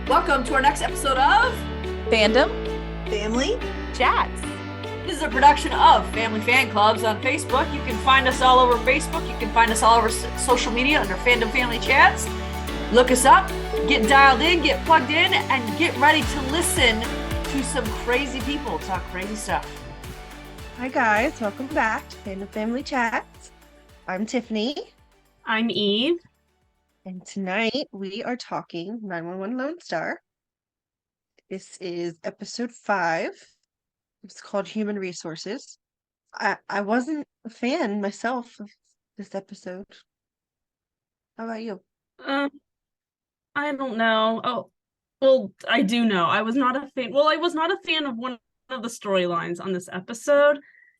Welcome to our next episode of Fandom Family Chats. This is a production of Family Fan Clubs on Facebook. You can find us all over Facebook. You can find us all over social media under Fandom Family Chats. Look us up, get dialed in, get plugged in, and get ready to listen to some crazy people talk crazy stuff. Hi guys, welcome back to Fandom Family Chats. I'm Tiffany. I'm Eve. And tonight we are talking 911 Lone Star. This is episode 5. It's called Human Resources. I wasn't a fan myself of this episode. How about you? I don't know. Oh, well, I do know. I was not a fan. Well, I was not a fan of one of the storylines on this episode.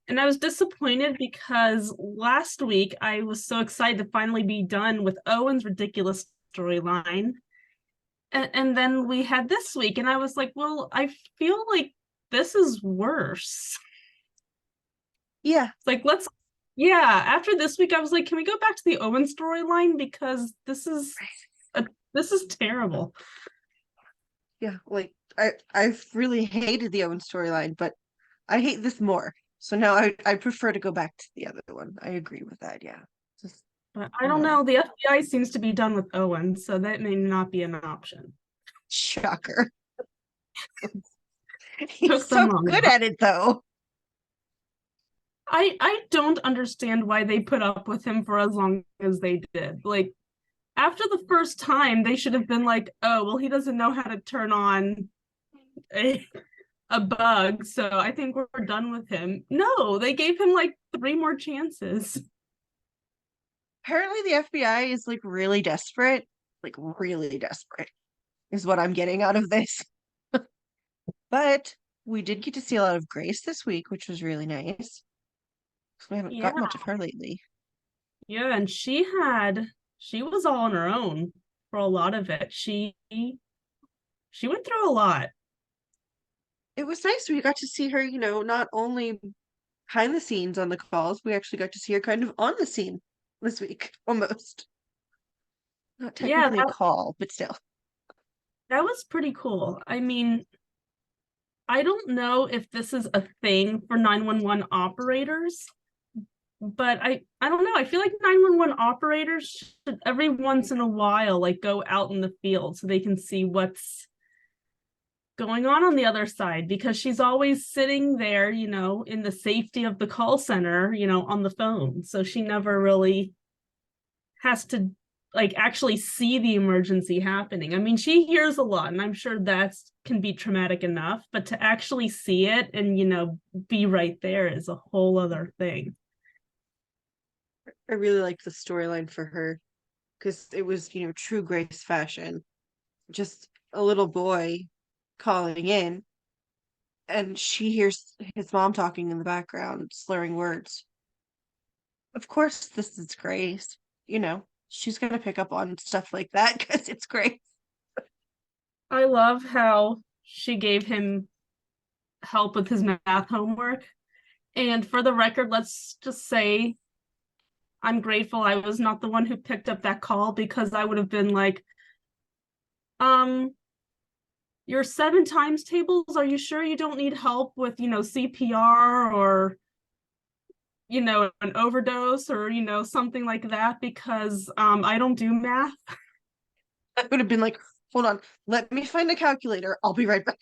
And I was disappointed because last week I was so excited to finally be done with Owen's ridiculous storyline. And then we had this week, and I was like, well, I feel like this is worse. Yeah. It's like, after this week, I was like, can we go back to the Owen storyline? Because this is terrible. Yeah, like I've really hated the Owen storyline, but I hate this more. So now I prefer to go back to the other one. I agree with that, yeah. But I don't know. The FBI seems to be done with Owen, so that may not be an option. Shocker. He's so good at it, though. I don't understand why they put up with him for as long as they did. Like, after the first time, they should have been like, oh, well, he doesn't know how to turn on a bug, so I think we're done with him. No, they gave him like 3 more chances. Apparently the FBI is like really desperate is what I'm getting out of this. But we did get to see a lot of Grace this week, which was really nice. We haven't got much of her lately. Yeah, and she was all on her own for a lot of it. She went through a lot. It was nice. We got to see her, not only behind the scenes on the calls, we actually got to see her kind of on the scene this week, almost. Not technically a call, but still. That was pretty cool. I mean, I don't know if this is a thing for 911 operators, but I don't know. I feel like 911 operators should every once in a while like go out in the field so they can see what's going on the other side, because she's always sitting there, in the safety of the call center, on the phone. So she never really has to like actually see the emergency happening. I mean, she hears a lot, and I'm sure that can be traumatic enough, but to actually see it and, be right there is a whole other thing. I really liked the storyline for her because it was, true Grace fashion. Just a little boy calling in, and she hears his mom talking in the background, slurring words. Of course, this is Grace. She's going to pick up on stuff like that because it's Grace. I love how she gave him help with his math homework. And for the record, let's just say I'm grateful I was not the one who picked up that call, because I would have been like, your 7 times tables, are you sure you don't need help with, CPR or, an overdose or, something like that? Because I don't do math. I would have been like, hold on, let me find a calculator. I'll be right back.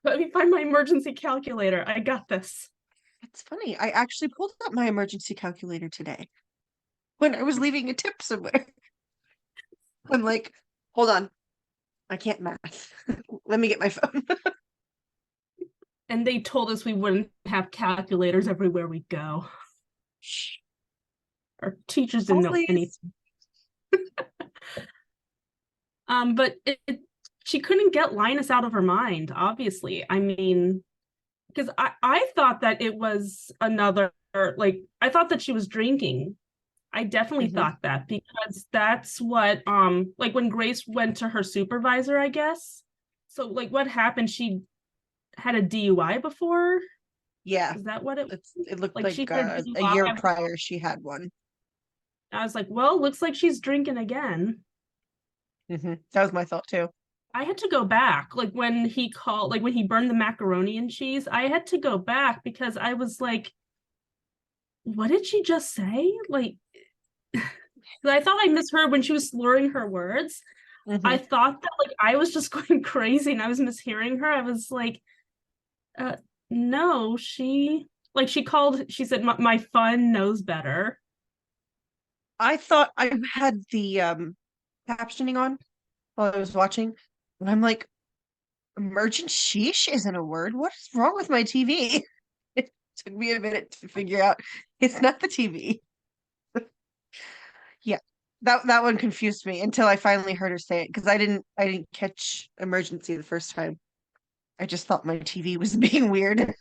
Let me find my emergency calculator. I got this. It's funny. I actually pulled up my emergency calculator today when I was leaving a tip somewhere. I'm like, hold on. I can't math. Let me get my phone. And they told us we wouldn't have calculators everywhere we go. Our teachers didn't know anything. But she couldn't get Linus out of her mind, obviously. I mean, because I thought that it was another, like, I thought that she was drinking. I definitely thought that, because that's what, like when Grace went to her supervisor, I guess. So, like, what happened? She had a DUI before? Yeah. Is that what it was? It looked like a year prior she had one. I was like, well, looks like she's drinking again. That was my thought too. I had to go back, like when he called, like when he burned the macaroni and cheese. I had to go back because I was like, what did she just say? Like, I thought I misheard when she was slurring her words. I thought that like I was just going crazy and I was mishearing her. I was like, uh, no, she said, my fun knows better. I thought I had the captioning on while I was watching, and I'm like, emergent sheesh isn't a word. What is wrong with my TV? It took me a minute to figure out it's not the TV. Yeah. That one confused me until I finally heard her say it because I didn't catch emergency the first time. I just thought my TV was being weird.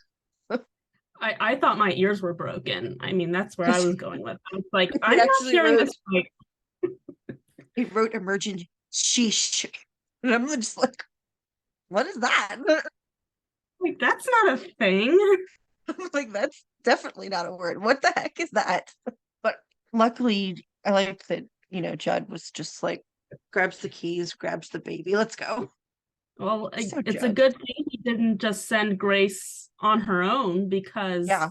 I thought my ears were broken. I mean, that's where I was going with. I was like, It I'm not actually hearing wrote this right. it wrote emergent sheesh. And I'm just like, what is that? Like, that's not a thing. I'm like, that's definitely not a word. What the heck is that? But luckily, I like that, Judd was just like, grabs the keys, grabs the baby, let's go. Well, So it's a Judd. good thing he didn't just send Grace on her own because Yeah,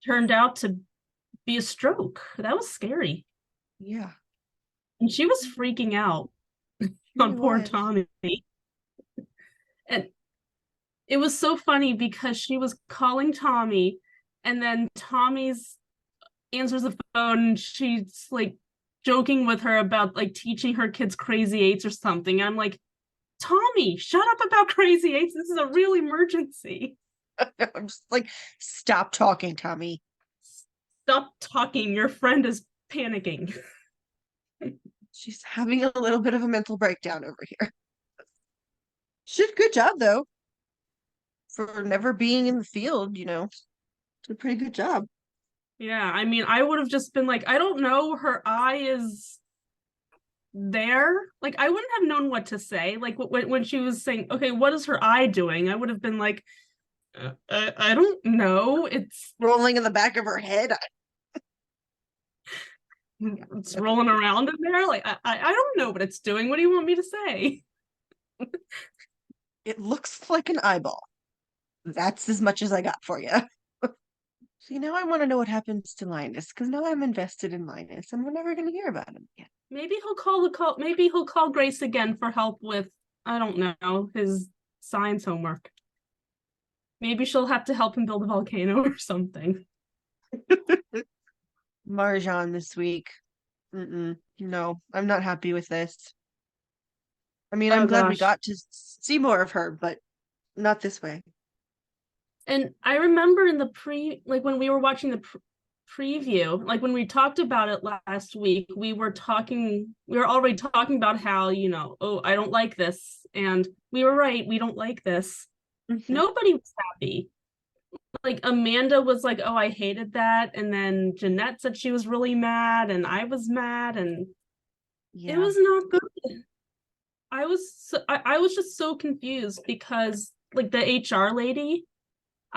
turned out to be a stroke. That was scary. yeah. And she was freaking out Really on poor was. Tommy. And it was so funny because she was calling Tommy and then Tommy's answers the phone and she's like joking with her about like teaching her kids crazy eights or something. And I'm like, Tommy, shut up about crazy eights. This is a real emergency. I'm just like, stop talking, Tommy. Stop talking. Your friend is panicking. She's having a little bit of a mental breakdown over here. She did a good job though for never being in the field. Did a pretty good job. Yeah, I mean, I would have just been like, I don't know, her eye is there. Like, I wouldn't have known what to say. Like, when she was saying, okay, what is her eye doing? I would have been like, I don't know. Rolling in the back of her head. It's rolling around in there. Like, I don't know what it's doing. What do you want me to say? It looks like an eyeball. That's as much as I got for you. See, now I want to know what happens to Linus because now I'm invested in Linus and we're never going to hear about him again. Maybe he'll call Grace again for help with, I don't know, his science homework. Maybe she'll have to help him build a volcano or something. Marjan this week. No, I'm not happy with this. I mean, I'm glad we got to see more of her, but not this way. And I remember in the when we were watching the preview, like when we talked about it last week, we were already talking about how, oh, I don't like this. And we were right, we don't like this. Nobody was happy. Like Amanda was like, oh, I hated that. And then Jeanette said she was really mad, and I was mad, and it was not good. I was just so confused because like the HR lady,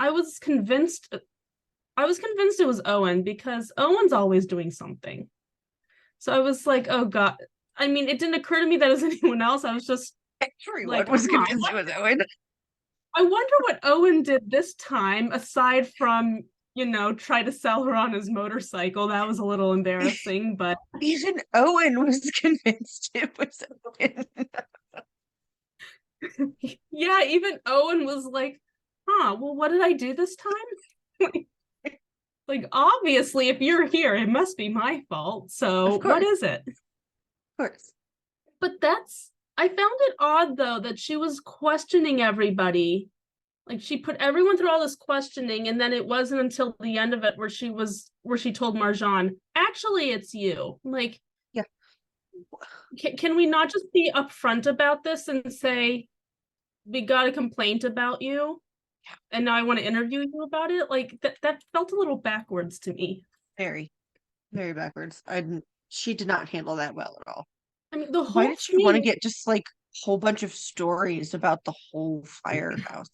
I was convinced it was Owen because Owen's always doing something. So I was like, oh God. I mean, it didn't occur to me that it was anyone else. I was just everyone was convinced it was Owen. I wonder what Owen did this time, aside from, try to sell her on his motorcycle. That was a little embarrassing, but even Owen was convinced it was Owen. Yeah, even Owen was like, well, what did I do this time? Like, obviously, if you're here, it must be my fault. So what is it? Of course. But I found it odd, though, that she was questioning everybody. Like, she put everyone through all this questioning, and then it wasn't until the end of it where she told Marjan, actually, it's you. Like, yeah. Can we not just be upfront about this and say, we got a complaint about you, and now I want to interview you about it? Like, that felt a little backwards to me. Very, very backwards. She did not handle that well at all. I mean, the whole Why did she want to get just like a whole bunch of stories about the whole firehouse?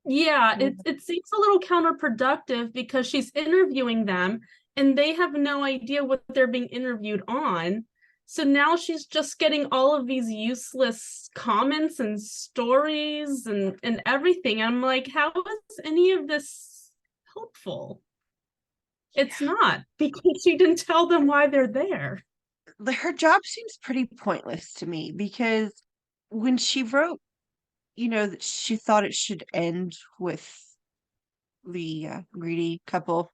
Yeah, it seems a little counterproductive because she's interviewing them and they have no idea what they're being interviewed on. So now she's just getting all of these useless comments and stories and everything. I'm like, how is any of this helpful? It's not, because she didn't tell them why they're there. Her job seems pretty pointless to me because when she wrote, that she thought it should end with the greedy couple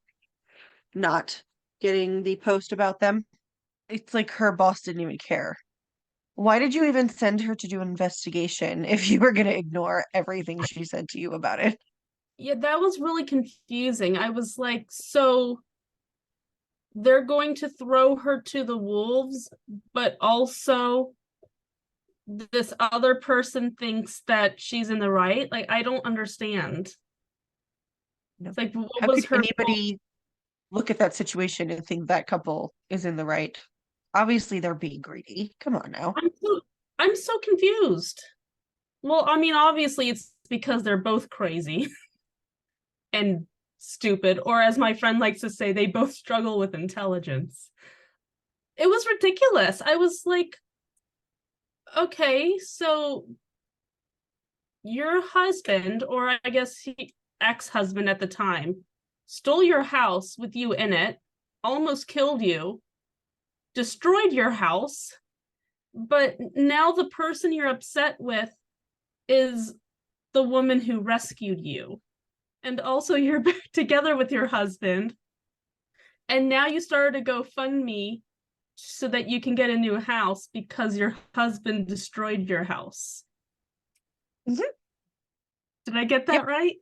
not getting the post about them. It's like her boss didn't even care. Why did you even send her to do an investigation if you were going to ignore everything she said to you about it? Yeah, that was really confusing. I was like, so they're going to throw her to the wolves, but also this other person thinks that she's in the right. Like, I don't understand. No. It's like, what How was could her fault? anybody look at that situation and think that couple is in the right? Obviously, they're being greedy. Come on now. I'm so confused. Well, I mean, obviously it's because they're both crazy and stupid, or as my friend likes to say, they both struggle with intelligence. It was ridiculous. I was like, okay, so your husband, or I guess ex-husband at the time, stole your house with you in it, almost killed you, destroyed your house, but now the person you're upset with is the woman who rescued you. And also you're back together with your husband. And now you started a GoFundMe so that you can get a new house because your husband destroyed your house. Mhm. Did I get that Yep. right?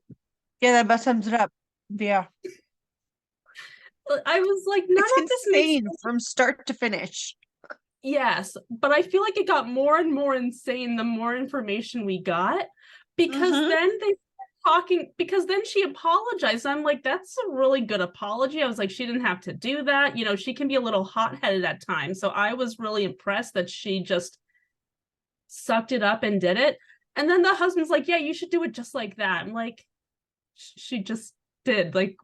Yeah, that about sums it up. Yeah. I was like, none It's of this makes insane sense. from start to finish. Yes, but I feel like it got more and more insane the more information we got, because Mhm. then they talking, because then she apologized. I'm like, that's a really good apology. I was like, she didn't have to do that. She can be a little hot-headed at times. So I was really impressed that she just sucked it up and did it. And then the husband's like, yeah, you should do it just like that. I'm like, she just did. Like,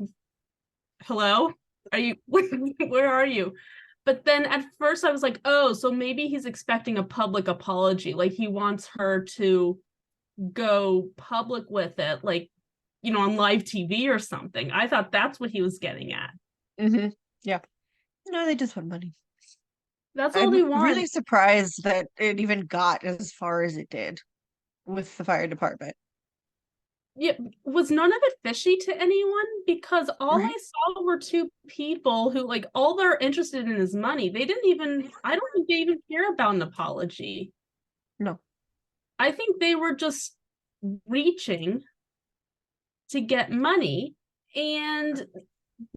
hello? Are you where are you? But then at first I was like, oh, so maybe he's expecting a public apology. Like he wants her to go public with it, like, on live TV or something. I thought that's what he was getting at. Yeah. No, they just want money. That's all they I'm want. really surprised that it even got as far as it did with the fire department. Yeah, was none of it fishy to anyone? Because all Right? I saw were two people who, like, all they're interested in is money. They didn't even, I don't think they even care about an apology. No. I think they were just reaching to get money, and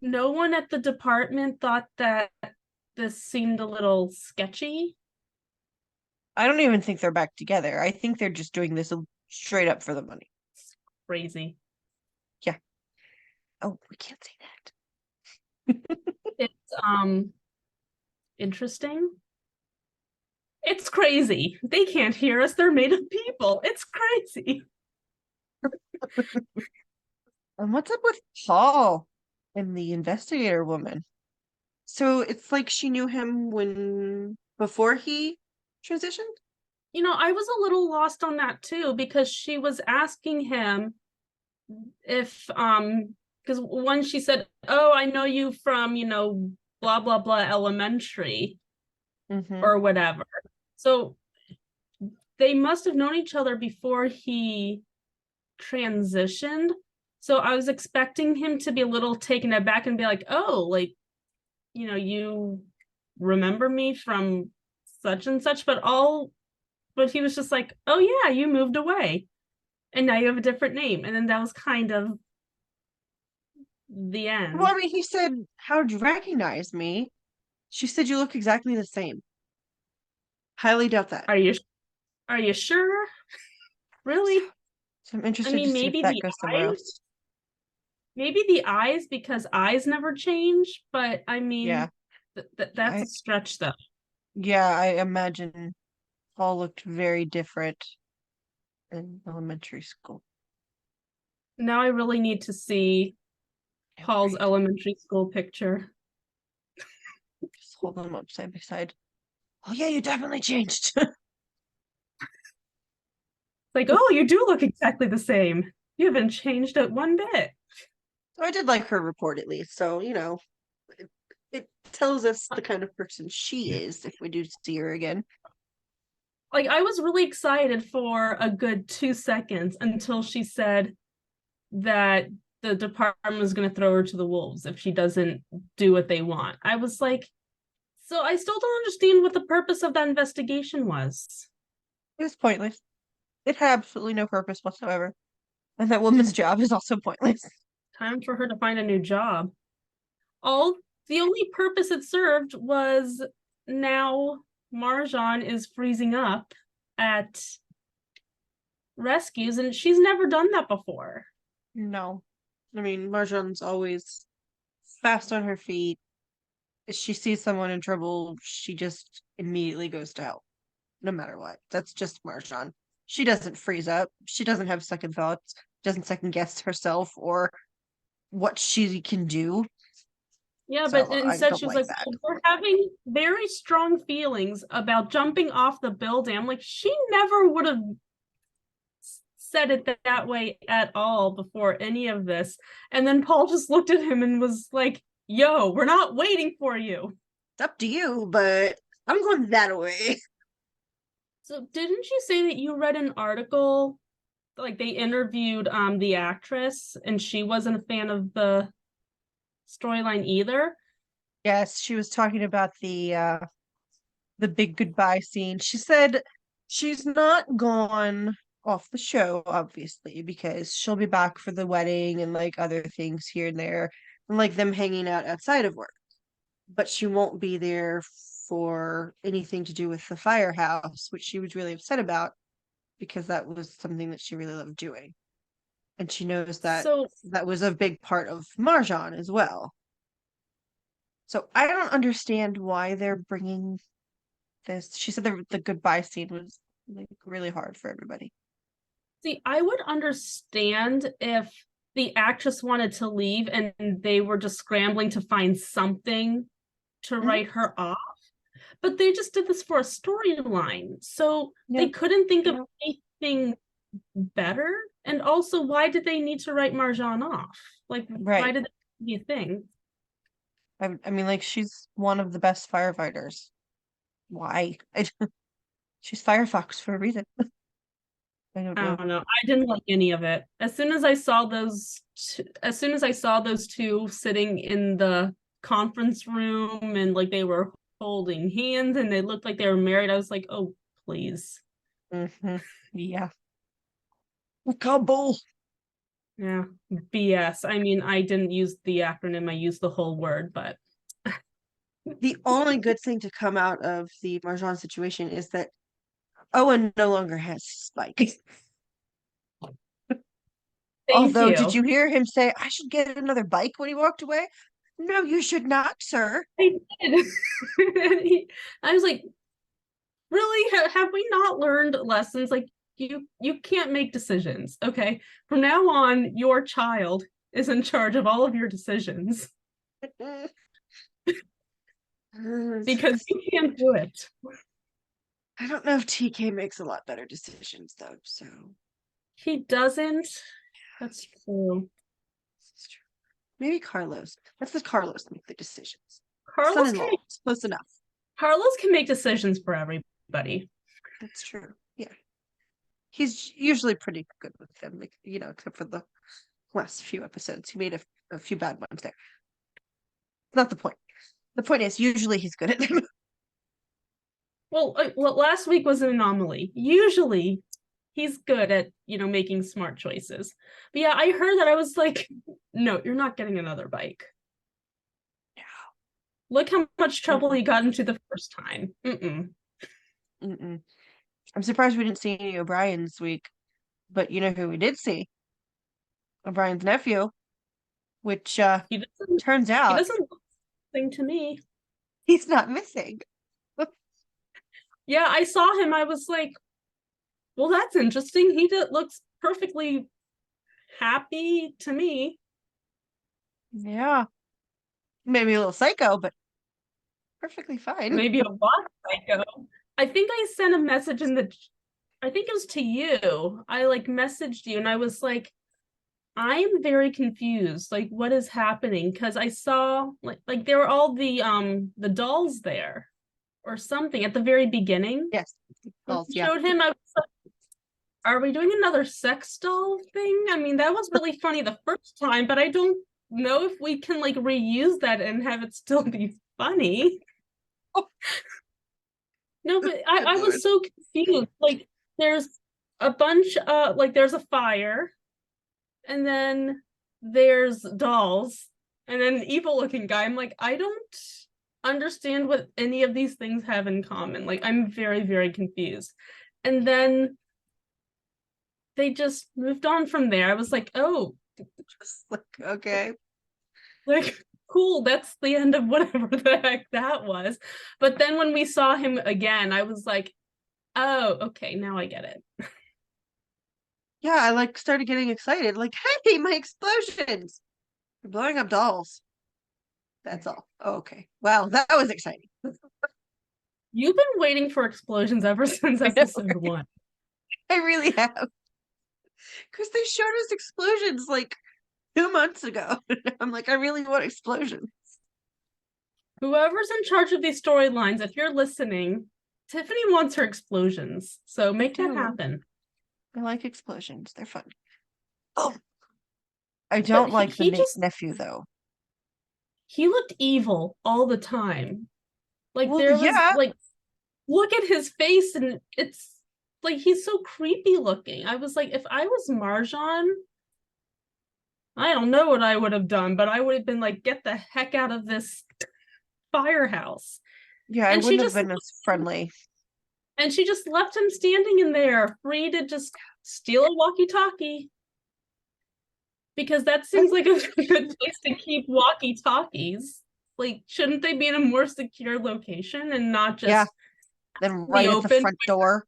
no one at the department thought that this seemed a little sketchy. I don't even think they're back together. I think they're just doing this straight up for the money. Crazy. Yeah. Oh, we can't say that. It's interesting. It's crazy. They can't hear us. They're made of people. It's crazy. And what's up with Paul and the investigator woman? So it's like she knew him before he transitioned? I was a little lost on that too, because she was asking him if because when she said, oh, I know you from, blah blah blah elementary Mm-hmm. or whatever. So they must have known each other before he transitioned. So I was expecting him to be a little taken aback and be like, oh, like, you remember me from such and such, but he was just like, oh yeah, you moved away and now you have a different name. And then that was kind of the Well, end. I mean, he said, how'd you recognize me? She said you look exactly the same. Highly doubt that. Are you sure? Really? So I'm I interested to mean, see if that goes somewhere else. maybe the eyes, because eyes never change, but I Yeah. mean, that's a I stretch though. yeah, I imagine Paul looked very different in elementary school. Now I really need to see Yeah, Paul's right. elementary school picture. Just hold them up side by side. oh yeah, you definitely changed. Like, oh, you do look exactly the same. You haven't changed it one bit. So I did like her report at least. So, it tells us the kind of person she is if we do see her again. Like, I was really excited for a good 2 seconds until she said that the department was going to throw her to the wolves if she doesn't do what they want. I was like, so I still don't understand what the purpose of that investigation was. It was pointless. It had absolutely no purpose whatsoever. And that woman's job is also pointless. Time for her to find a new job. All the only purpose it served was now Marjan is freezing up at rescues, and she's never done that before. No. I mean, Marjan's always fast on her feet. If she sees someone in trouble, she just immediately goes to help, no matter what. That's just Marjan. She doesn't freeze up. She doesn't have second thoughts, doesn't second guess herself or what she can do. Yeah, So but I instead don't she was like like, that. well, we're having very strong feelings about jumping off the building. I'm like, she never would have said it that way at all before any of this. And then Paul just looked at him and was like, yo, we're not waiting for you. It's up to you, but I'm going that way. So didn't you say that you read an article, like they interviewed the actress and she wasn't a fan of the storyline either? Yes, she was talking about the big goodbye scene. She said she's not gone off the show, obviously, because she'll be back for the wedding and like other things here and there, and like them hanging out outside of work. But she won't be there for anything to do with the firehouse, which she was really upset about because that was something that she really loved doing. And she knows that So that was a big part of Marjan as well. So I don't understand why they're bringing this. She said the goodbye scene was like really hard for everybody. see, I would understand if the actress wanted to leave and they were just scrambling to find something to Mhm. write her off. But they just did this for a storyline. So Yeah, they couldn't think of yeah, anything better. And also, why did they need to write Marjan off? Like, why right. did that be a thing? I mean, like she's one of the best firefighters. Why? She's Firefox for a reason. I don't I know. don't know. I didn't like any of it. As soon as I saw those two sitting in the conference room and like they were holding hands and they looked like they were married, I was like, oh, please. Yeah. Kabul. Yeah, BS. I mean, I didn't use the acronym, I used the whole word, but The only good thing to come out of the Marjan situation is that Owen no longer has Spike. thank Although, did you. you hear him say, I should get another bike when he walked away? No, you should not, sir. I did. I was like, really? Have we not learned lessons? Like, you can't make decisions, okay? From now on, your child is in charge of all of your decisions because you can't do it. I don't know if TK makes a lot better decisions though, so He doesn't. That's true. it's true. Maybe Carlos. Let's let Carlos make the decisions. Carlos can Son-in-law, make it's close enough. Carlos can make decisions for everybody. That's true. Yeah. He's usually pretty good with them, like, except for the last few episodes. He made a few bad ones there. Not the point. The point is, usually he's good at them. Well, last week was an anomaly. Usually, he's good at making smart choices. But yeah, I heard that. I was like, no, you're not getting another bike. Look how much trouble he got into the first time. Mm-mm. Mm-mm. I'm surprised we didn't see any O'Brien this week, but you know who we did see? O'Brien's nephew, which He doesn't. turns He out doesn't look anything to me. he's not missing. Yeah, I saw him. I was like, well, that's interesting. He looks perfectly happy to me. Yeah. Maybe a little psycho, but perfectly fine. maybe a lot psycho. I think I sent a message I think it was to you. I like messaged you and I was like, I am very confused. Like, what is happening? Because I saw like there were all the dolls there or something at the very beginning. Yes. When Dolls, you yeah. showed him, I was like, are we doing another sex doll thing? I mean, that was really funny the first time, but I don't know if we can like reuse that and have it still be funny. Oh. No, but I Good Lord. was so confused. Like, there's a bunch like there's a fire, and then there's dolls, and then an evil looking guy. I'm like, I don't understand what any of these things have in common. Like, I'm very, very confused. And then they just moved on from there. I was like, oh, Just like, okay. like cool, that's the end of whatever the heck that was. But then when we saw him again, I was like, oh, okay, now I get it. Yeah, I like started getting excited. Like, hey, my explosions! They're blowing up dolls. That's all. Oh, okay. Wow, that was exciting. You've been waiting for explosions ever since I know, episode right? 1. I really have. Because they showed us explosions like 2 months ago. I'm like, I really want explosions. Whoever's in charge of these storylines, if you're listening, Tiffany wants her explosions. So make that do. happen. I like explosions. They're fun. Oh, I But don't like the he just nephew though. he looked evil all the time. Like Well, there was yeah. like look at his face and it's like he's so creepy looking. I was like, if I was Marjan, I don't know what I would have done, but I would have been like, get the heck out of this firehouse. Yeah, I And she wouldn't have just been as friendly. left him standing in there, free to just steal a walkie-talkie. Because that seems like a good place to keep walkie-talkies. Like, shouldn't they be in a more secure location and not just Yeah, then in the right at the open? front door.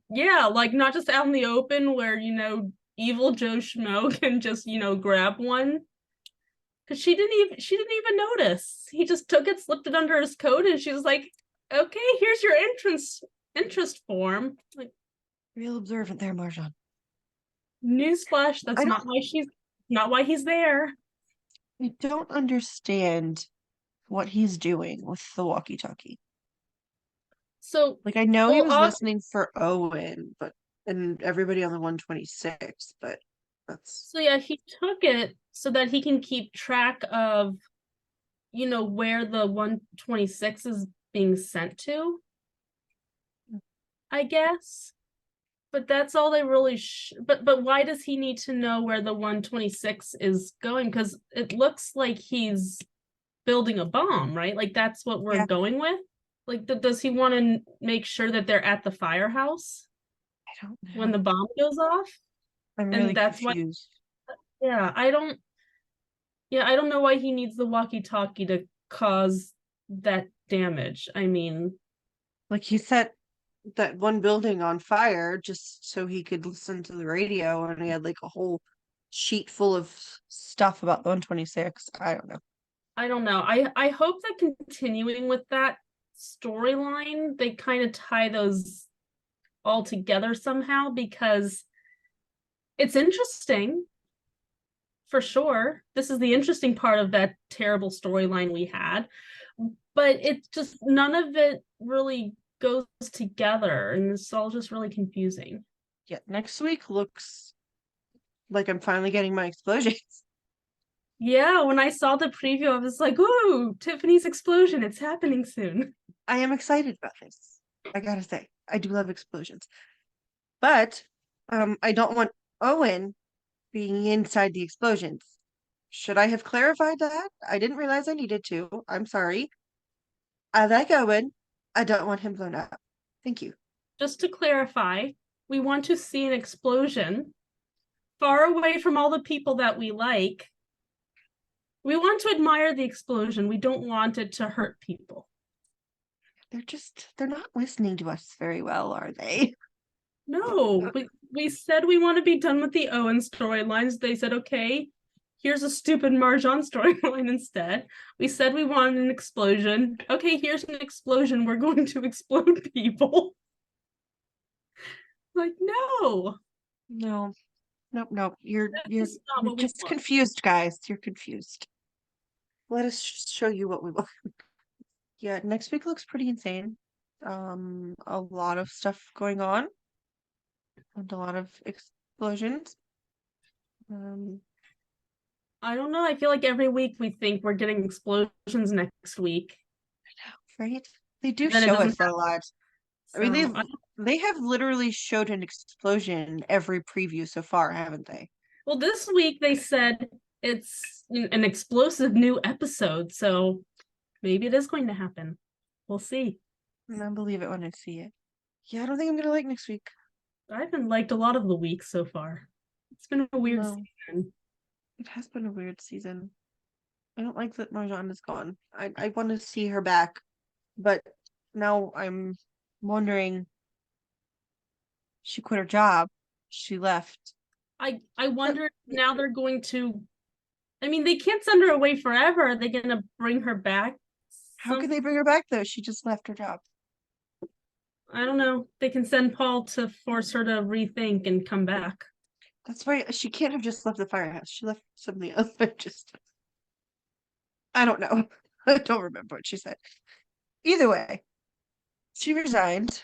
Yeah, like not just out in the open where, evil Joe Schmo can just, grab one. Because she didn't even notice. He just took it, slipped it under his coat, and she was like, okay, here's your interest form. Like, Real observant there, Marjan. newsflash, that's I don't not why he's there. I don't understand what he's doing with the walkie-talkie. So, Like I know he well, was listening for Owen, but and everybody on the 126, but that's so yeah, he took it so that he can keep track of, where the 126 is being sent to, I guess. But that's all they really but why does he need to know where the 126 is going? Because it looks like he's building a bomb, right? Like that's what we're yeah, going with. Like, does he want to make sure that they're at the firehouse I don't when know. the bomb goes off? I'm And really that's why, confused. yeah, I don't know why he needs the walkie-talkie to cause that damage. I mean, Like he set that one building on fire just so he could listen to the radio, and he had like a whole sheet full of stuff about the 126. I don't know. I don't know. I hope that continuing with that storyline, they kind of tie those all together somehow because it's interesting for sure. This is the interesting part of that terrible storyline we had, but it's just none of it really goes together and it's all just really confusing. Yeah, next week looks like I'm finally getting my explosions. Yeah, when I saw the preview, I was like, ooh, Tiffany's explosion, it's happening soon. I am excited about this. I gotta say, I do love explosions. But I don't want Owen being inside the explosions. Should I have clarified that? I didn't realize I needed to. I'm sorry. I like Owen. I don't want him blown up. Thank you. Just to clarify, we want to see an explosion far away from all the people that we like. We want to admire the explosion. We don't want it to hurt people. They're not listening to us very well, are they? No, we said we want to be done with the Owen storylines. They said, okay, here's a stupid Marjan storyline instead. We said we wanted an explosion. Okay, here's an explosion. We're going to explode people. Like, no. No. Nope. You're That's not what we just want. confused, guys. You're confused. Let us show you what we want. Yeah, next week looks pretty insane. A lot of stuff going on and a lot of explosions. I don't know. I feel like every week we think we're getting explosions next week. Right? They do Then it show doesn't us a lot. I mean, So, they have literally showed an explosion every preview so far, haven't they? well, this week they said it's an explosive new episode, so maybe it is going to happen. We'll see. And I believe it when I see it. Yeah, I don't think I'm gonna like next week. I haven't liked a lot of the weeks so far. It's been a weird No. season. It has been a weird season. I don't like that Marjan is gone. I want to see her back, but now I'm wondering. She quit her job. She left. I wonder if now they're going to. I mean, they can't send her away forever. Are they going to bring her back? How can they bring her back though? She just left her job. I don't know. They can send Paul to force her to rethink and come back. That's right. She can't have just left the firehouse. She left something else. I don't know. I don't remember what she said. Either way, she resigned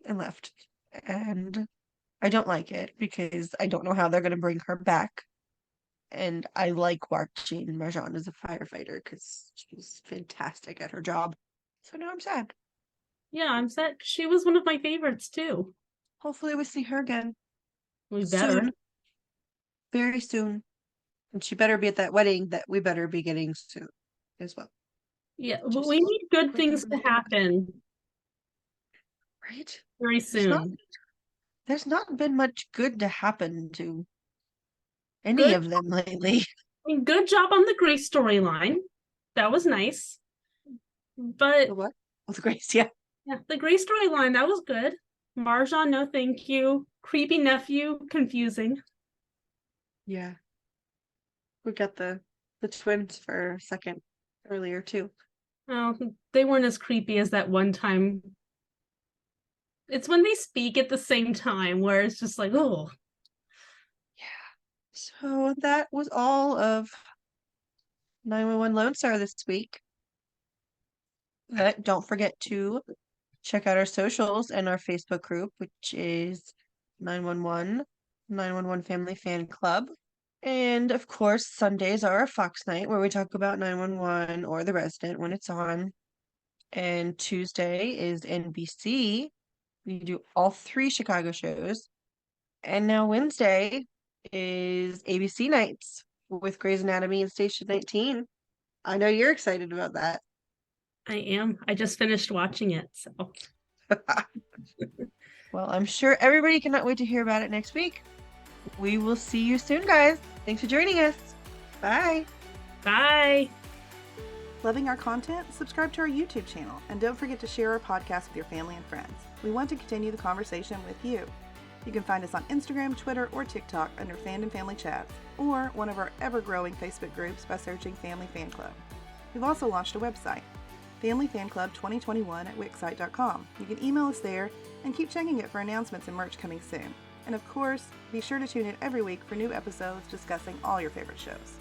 and left. And I don't like it because I don't know how they're going to bring her back. And I like watching Marjan as a firefighter because she's fantastic at her job. So now I'm sad. Yeah, I'm sad. She was one of my favorites too. Hopefully we see her again We better. soon. Very soon. And she better be at that wedding that we better be getting soon as well. Yeah, but Just we need good quick things to everything. happen Right? very soon. There's not been much good to happen to any Good. of them lately. I mean, good job on the Grace storyline. That was nice. But The what? With Grace, yeah. yeah, the Grace storyline, that was good. Marjan, no thank you. Creepy nephew, confusing. Yeah. We got the twins for a second earlier too. Oh, they weren't as creepy as that one time. It's when they speak at the same time where it's just like, oh. So that was all of 911 Lone Star this week. But don't forget to check out our socials and our Facebook group, which is 911 Family Fan Club. And of course, Sundays are our Fox night where we talk about 911 or The Resident when it's on. And Tuesday is NBC. We do all 3 Chicago shows. And now Wednesday is ABC nights with Grey's Anatomy and Station 19. I know you're excited about that. I am. I just finished watching it. So Well, I'm sure everybody cannot wait to hear about it next week. We will see you soon, guys. Thanks for joining us. Bye. bye. Loving our content? Subscribe to our YouTube channel and don't forget to share our podcast with your family and friends. We want to continue the conversation with you. You can find us on Instagram, Twitter, or TikTok under Fandom Family Chats, or one of our ever-growing Facebook groups by searching Family Fan Club. We've also launched a website, Family Fan Club 2021 at Wixsite.com. You can email us there and keep checking it for announcements and merch coming soon. And of course, be sure to tune in every week for new episodes discussing all your favorite shows.